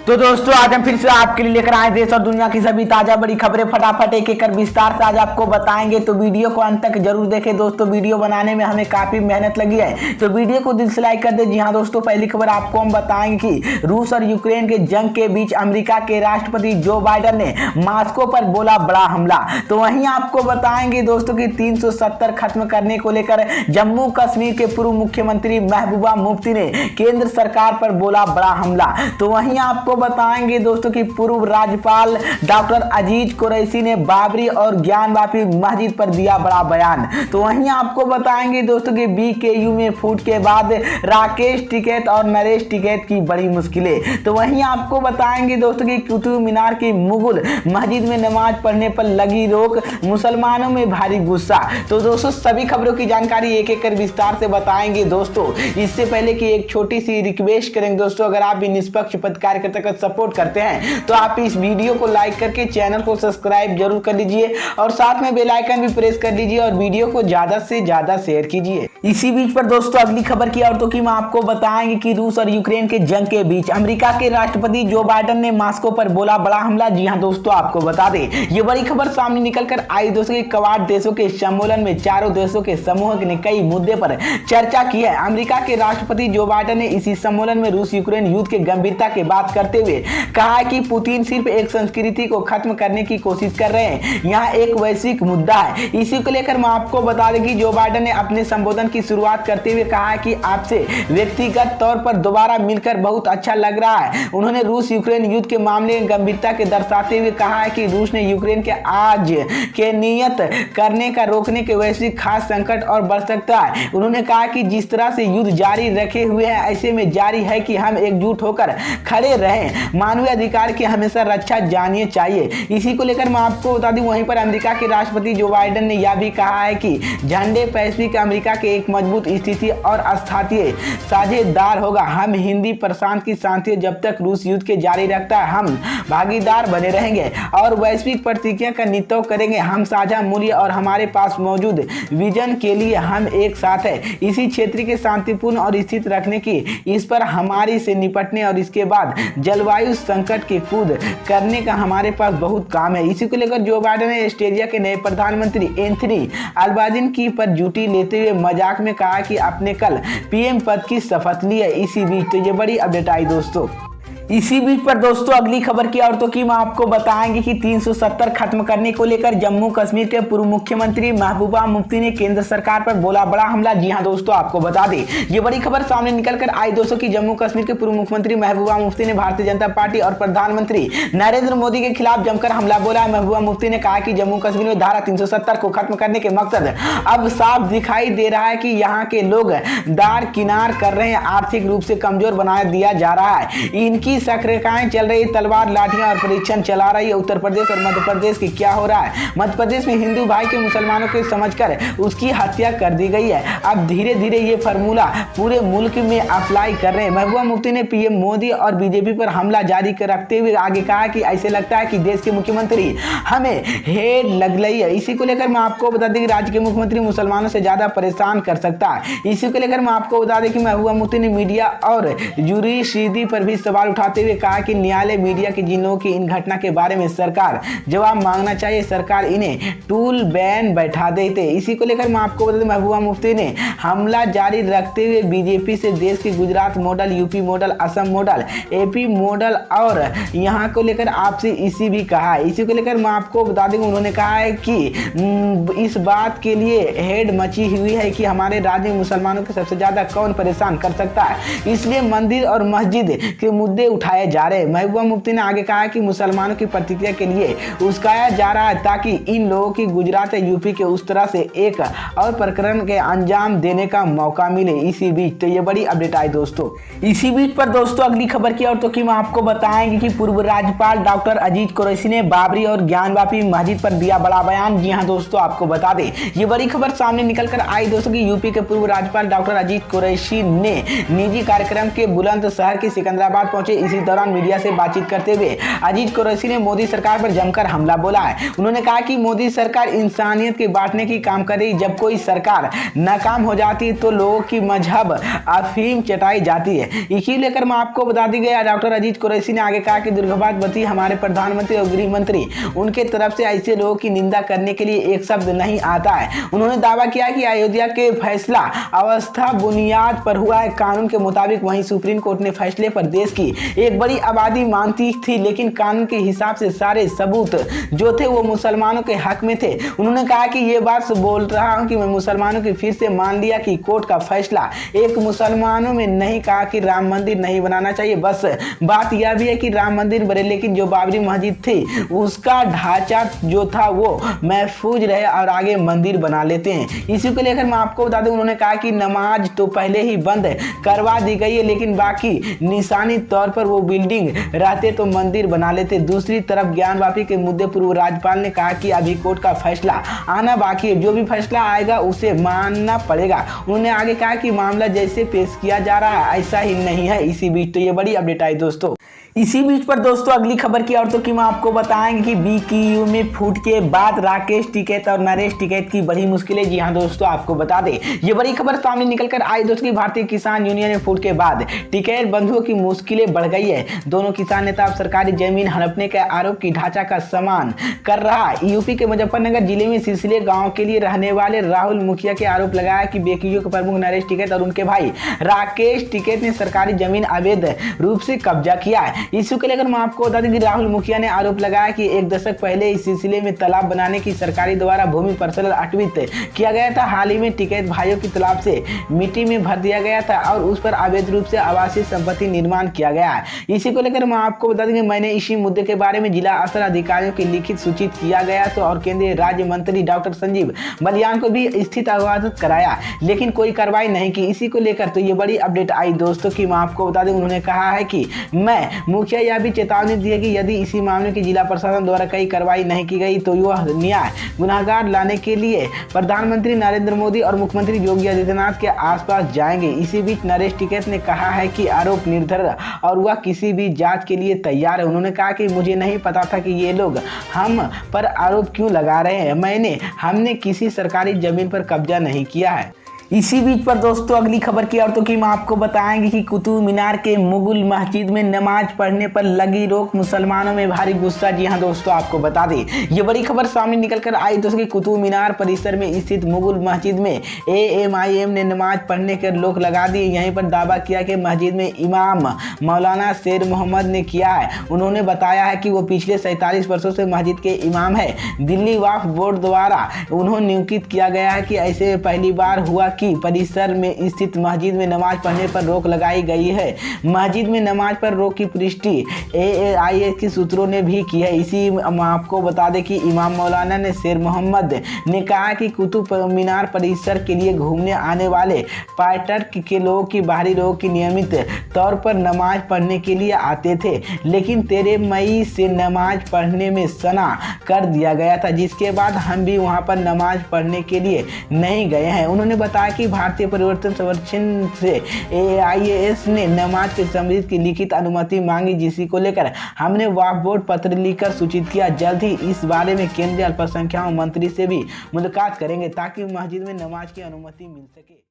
तो दोस्तों आज हम फिर से आपके लिए लेकर आए देश और दुनिया की सभी ताजा बड़ी खबरें फटाफट एक एक कर विस्तार से आज आपको बताएंगे। तो वीडियो को अंत तक जरूर देखें दोस्तों। वीडियो बनाने में हमें काफी मेहनत लगी है, तो वीडियो को दिल से लाइक कर दे। जी हाँ दोस्तों, पहली खबर आपको हम बताएंगे कि रूस और यूक्रेन के जंग के बीच अमेरिका के राष्ट्रपति जो बाइडेन ने मॉस्को पर बोला बड़ा हमला। तो वहीं आपको बताएंगे दोस्तों की 370 खत्म करने को लेकर जम्मू कश्मीर के पूर्व मुख्यमंत्री महबूबा मुफ्ती ने केंद्र सरकार पर बोला बड़ा हमला। तो वहीं आपको बताएंगे दोस्तों कि पूर्व राज्यपाल डॉक्टर अजीज कुरैशी ने बाबरी और ज्ञानवापी मस्जिद पर दिया बड़ा बयान। तो वहीं आपको बताएंगे दोस्तों कि बीकेयू में फूट के बाद राकेश टिकैत और नरेश टिकैत की बड़ी मुश्किलें। तो वहीं आपको बताएंगे दोस्तों कि कुतुब मीनार की मुगल मस्जिद में नमाज पढ़ने पर लगी रोक, मुसलमानों में भारी गुस्सा। तो दोस्तों सभी खबरों की जानकारी एक एक कर विस्तार से बताएंगे दोस्तों। इससे पहले कि एक छोटी सी रिक्वेस्ट करेंगे दोस्तों, अगर आप भी निष्पक्ष पत्रकारिता का सपोर्ट करते हैं तो आप इस वीडियो को लाइक करके चैनल को सब्सक्राइब जरूर कर लीजिए और साथ में बेल आइकन भी प्रेस कर लीजिए और वीडियो को ज्यादा से ज्यादा शेयर कीजिए। इसी बीच पर दोस्तों अगली खबर की और तो की मैं आपको बताएंगे कि रूस और यूक्रेन के जंग के बीच अमेरिका के राष्ट्रपति जो बाइडेन ने मॉस्को पर बोला बड़ा हमला। जी हां दोस्तों, आपको बता दें ये बड़ी खबर सामने निकल कर आई दोस्तों के क्वाड देशों के सम्मेलन में चारों देशों के समूह ने कई मुद्दे पर चर्चा की है। अमेरिका के राष्ट्रपति जो बाइडेन ने इसी सम्मेलन में रूस यूक्रेन युद्ध के गंभीरता की बात करते हुए कहा है कि पुतिन सिर्फ एक संस्कृति को खत्म करने की कोशिश कर रहे हैं, यहाँ एक वैश्विक मुद्दा है। इसी को लेकर मैं आपको बता दें कि जो बाइडेन ने अपने संबोधन की शुरुआत करते हुए कहा है कि आपसे व्यक्तिगत तौर पर दोबारा मिलकर बहुत अच्छा लग रहा है। उन्होंने रूस यूक्रेन युद्ध के मामले में गंभीरता के दर्शाते हुए कहा है कि रूस ने यूक्रेन के आज के नियत करने का रोकने के वैश्विक खास संकट और बढ़ सकता है। उन्होंने कहा कि जिस तरह से युद्ध जारी रखे हुए हैं ऐसे में जारी है कि हम एकजुट होकर खड़े रहें। मानवीय अधिकार की हमेशा रक्षा जानिए चाहिए। इसी को लेकर मैं आपको बता दूं वहीं पर अमेरिका के राष्ट्रपति जो बाइडेन ने यह भी कहा है कि झंडे पैसिफिक अमेरिका के एक मजबूत स्थिति और अस्थायी साझेदार होगा। हम हिंदी प्रशांत की शांति जब तक रूस युद्ध के जारी रखता है हम भागीदार बने रहेंगे और वैश्विक प्रतिक्रिया का नेतृत्व करेंगे। हम साझा मूल्य और हमारे पास मौजूद विजन के लिए हम एक साथ है। इसी क्षेत्र के शांतिपूर्ण और स्थित रखने की इस पर हमारी से निपटने और इसके बाद जलवायु संकट की कूद करने का हमारे पास बहुत काम है। इसी को लेकर जो बाइडेन ने ऑस्ट्रेलिया के नए प्रधानमंत्री एंथनी अल्बानीज़ की पर ड्यूटी लेते हुए मजाक में कहा कि आपने कल पीएम पद की शपथ ली है। इसी बीच तो ये बड़ी अपडेट आई दोस्तों। इसी बीच पर दोस्तों अगली खबर की और तो की मैं आपको बताएंगे कि 370 खत्म करने को लेकर जम्मू कश्मीर के पूर्व मुख्यमंत्री महबूबा मुफ्ती ने केंद्र सरकार पर बोला बड़ा हमला। जी हां दोस्तों, आपको बता दें ये बड़ी खबर सामने निकल कर आई दोस्तों की जम्मू कश्मीर के पूर्व मुख्यमंत्री महबूबा मुफ्ती ने भारतीय जनता पार्टी और प्रधानमंत्री नरेंद्र मोदी के खिलाफ जमकर हमला बोला। महबूबा मुफ्ती ने कहा कि जम्मू कश्मीर में धारा 370 को खत्म करने के मकसद अब साफ दिखाई दे रहा है कि यहाँ के लोग दार किनार कर रहे हैं, आर्थिक रूप से कमजोर बना दिया जा रहा है। इनकी सक्रियताएं चल रही, तलवार लाठियां और परीक्षण चला रही है। उत्तर प्रदेश और मध्य प्रदेश की क्या हो रहा है? मध्य प्रदेश में हिंदू भाई के मुसलमानों को समझकर उसकी हत्या कर दी गई है। अब धीरे धीरे ये फार्मूला पूरे मुल्क में अप्लाई कर रहे हैं। महबूबा मुफ्ती ने पीएम मोदी और बीजेपी पर हमला जारी रखते हुए आगे कहा कि ऐसे लगता है कि देश के मुख्यमंत्री हमें हेड लग रही है। इसी को लेकर मैं आपको बता दें कि राज्य के मुख्यमंत्री मुसलमानों से ज्यादा परेशान कर सकता है। इसी को लेकर मैं आपको बता दें कि महबूबा मुफ्ती ने मीडिया और जुडिशरी पर भी सवाल उठाते हुए कहा कि न्यायालय मीडिया के जिन लोगों की इन घटना के बारे में सरकार जवाब मांगना चाहिए। सरकार इन्हें टूल बैन बैठा देते। इसी को लेकर मैं आपको बता दूं महबूबा मुफ्ती ने हमला जारी रखते हुए बीजेपी से देश के Gujarat model, UP model, Assam model, AP model और यहाँ को लेकर आपसे इसी भी कहा है। इसी को लेकर मैं आपको बता दूं उन्होंने कहा है कि इस बात के लिए हेड मची हुई है कि हमारे राज्य में मुसलमानों को सबसे ज्यादा कौन परेशान कर सकता है, इसलिए मंदिर और मस्जिद के मुद्दे उठाए जा रहे हैं। महबूबा मुफ्ती ने आगे कहा कि मुसलमानों की प्रतिक्रिया के लिए उस्काया जा रहा है ताकि इन लोगों की गुजरात या यूपी के उस तरह से एक और प्रकरण के अंजाम देने का मौका मिले। इसी बीच तो ये बड़ी अपडेट आई दोस्तों। इसी बीच पर दोस्तों अगली खबर की और तो की मैं आपको बताएंगे कि पूर्व राज्यपाल डॉक्टर अजीज कुरैशी ने बाबरी और ज्ञानवापी मस्जिद पर दिया बड़ा बयान। जी हां दोस्तों, आपको बता दें ये बड़ी खबर सामने निकल कर आई दोस्तों की यूपी के पूर्व राज्यपाल डॉक्टर अजीज कुरैशी ने निजी कार्यक्रम के बुलंदशहर के सिकंदराबाद पहुंचे। इसी दौरान मीडिया से बातचीत करते हुए अजीज कुरैशी ने मोदी सरकार पर जमकर हमला बोला है। उन्होंने कहा कि मोदी सरकार इंसानियत के बांटने की काम कर रही, जब कोई सरकार नाकाम हो जाती है तो लोगों की मजहब अफीम चटाई जाती है। इसी लेकर मैं आपको बता दी गया। डॉक्टर अजीज कुरैशी ने आगे कहा कि दुर्भाग्यवती हमारे प्रधानमंत्री और गृह मंत्री, उनके तरफ से ऐसे लोगों की निंदा करने के लिए एक शब्द नहीं आता है। उन्होंने दावा किया कि अयोध्या के फैसला अवस्था बुनियाद पर हुआ है, कानून के मुताबिक। वहीं सुप्रीम कोर्ट ने फैसले पर देश की एक बड़ी आबादी मानती थी, लेकिन कानून के हिसाब से सारे सबूत जो थे वो मुसलमानों के हक में थे। उन्होंने कहा कि ये बात बोल रहा हूं कि मैं मुसलमानों की फिर से मान लिया कि कोर्ट का फैसला एक मुसलमानों में नहीं कहा कि राम मंदिर नहीं बनाना चाहिए। बस बात यह भी है कि राम मंदिर बने, लेकिन जो बाबरी मस्जिद थी उसका ढांचा जो था वो महफूज रहे और आगे मंदिर बना लेते हैं। इसी को लेकर मैं आपको बता दूं, उन्होंने कहा कि नमाज तो पहले ही बंद करवा दी गई है, लेकिन बाकी निशानी तौर पर वो बिल्डिंग रहते तो मंदिर बना लेते। दूसरी तरफ ज्ञान वापी के मुद्दे पूर्व राज्यपाल ने कहा कि अभी कोर्ट का फैसला आना बाकी है, जो भी फैसला आएगा उसे मानना पड़ेगा। उन्होंने आगे कहा कि मामला जैसे पेश किया जा रहा है ऐसा ही नहीं है। इसी बीच तो ये बड़ी अपडेट आई दोस्तों। इसी बीच पर दोस्तों अगली खबर की औरतों की मैं आपको बताएंगे कि बीकेयू में फूट के बाद राकेश टिकैत और नरेश टिकैत की बड़ी मुश्किलें। जी हां दोस्तों, आपको बता दें ये बड़ी खबर सामने निकलकर आई दोस्तों कि भारतीय किसान यूनियन में फूट के बाद टिकैत बंधुओं की मुश्किलें बढ़ गई है। दोनों किसान नेता अब सरकारी जमीन हड़पने के आरोप की ढांचा का सम्मान कर रहा है। यूपी के मुजफ्फरनगर जिले में सिलसिले गाँव के लिए रहने वाले राहुल मुखिया के आरोप लगाया कि बीकेयू के प्रमुख नरेश टिकैत और उनके भाई राकेश टिकैत ने सरकारी जमीन अवैध रूप से कब्जा किया है। इसी को लेकर मैं आपको बता दें कि राहुल मुखिया ने आरोप लगाया कि एक दशक पहले इस सिलसिले में तालाब बनाने की सरकारी द्वारा भूमि पर्सनल अटवित किया गया था। हाल ही में टिकैत भाइयों की तालाब से मिट्टी में भर दिया गया था और उस पर अवैध रूप से आवासीय संपत्ति निर्माण किया गया है। इसी को लेकर मैं आपको बता दें कि मैंने इसी मुद्दे के बारे में जिला स्तर अधिकारियों की लिखित सूचित किया गया तो और केंद्रीय राज्य मंत्री डॉक्टर संजीव बलियान को भी स्थिति अवगत कराया, लेकिन कोई कार्रवाई नहीं की। इसी को लेकर तो ये बड़ी अपडेट आई दोस्तों की मैं आपको बता दें, उन्होंने कहा है कि मैं मुखिया यह भी चेतावनी दी है कि यदि इसी मामले की जिला प्रशासन द्वारा कई कार्रवाई नहीं की गई तो यह न्याय गुनाहगार लाने के लिए प्रधानमंत्री नरेंद्र मोदी और मुख्यमंत्री योगी आदित्यनाथ के आसपास जाएंगे। इसी बीच नरेश टिकैत ने कहा है कि आरोप निर्धर और वह किसी भी जांच के लिए तैयार है। उन्होंने कहा कि मुझे नहीं पता था कि ये लोग हम पर आरोप क्यों लगा रहे हैं। हमने किसी सरकारी जमीन पर कब्जा नहीं किया है। इसी बीच पर दोस्तों अगली खबर की औरतों की मैं आपको बताएंगे कि कुतुब मीनार के मुगल मस्जिद में नमाज पढ़ने पर लगी रोक, मुसलमानों में भारी गुस्सा। जी हां दोस्तों, आपको बता दें ये बड़ी खबर सामने निकलकर आई दोस्तों कि कुतुब मीनार परिसर में स्थित मुगल मस्जिद में एएमआईएम ने नमाज पढ़ने के रोक लगा दी। यहीं पर दावा किया कि मस्जिद में इमाम मौलाना शेर मोहम्मद ने किया है। उन्होंने बताया है कि वो पिछले 47 वर्षों से मस्जिद के इमाम है। दिल्ली वक्फ बोर्ड द्वारा उन्होंने नियुक्त किया गया है कि ऐसे पहली बार हुआ कि परिसर में स्थित मस्जिद में नमाज पढ़ने पर रोक लगाई गई है। मस्जिद में नमाज पर रोक की पुष्टि एएआईएस के सूत्रों ने भी की है। इसी आपको बता दें कि इमाम मौलाना ने शेर मोहम्मद ने कहा कि कुतुब मीनार परिसर के लिए घूमने आने वाले पर्यटक के लोगों की बाहरी लोगों की नियमित तौर पर नमाज पढ़ने के लिए आते थे, लेकिन 13 मई से नमाज पढ़ने में सना कर दिया गया था, जिसके बाद हम भी वहां पर नमाज पढ़ने के लिए नहीं गए हैं। उन्होंने बताया कि भारतीय परिवर्तन संरक्षण से एआईएस ने नमाज के संबंधित की लिखित अनुमति मांगी, जिसी को लेकर हमने वक्फ बोर्ड पत्र लिखकर सूचित किया। जल्द ही इस बारे में केंद्रीय अल्पसंख्यक मंत्री से भी मुलाकात करेंगे ताकि मस्जिद में नमाज की अनुमति मिल सके।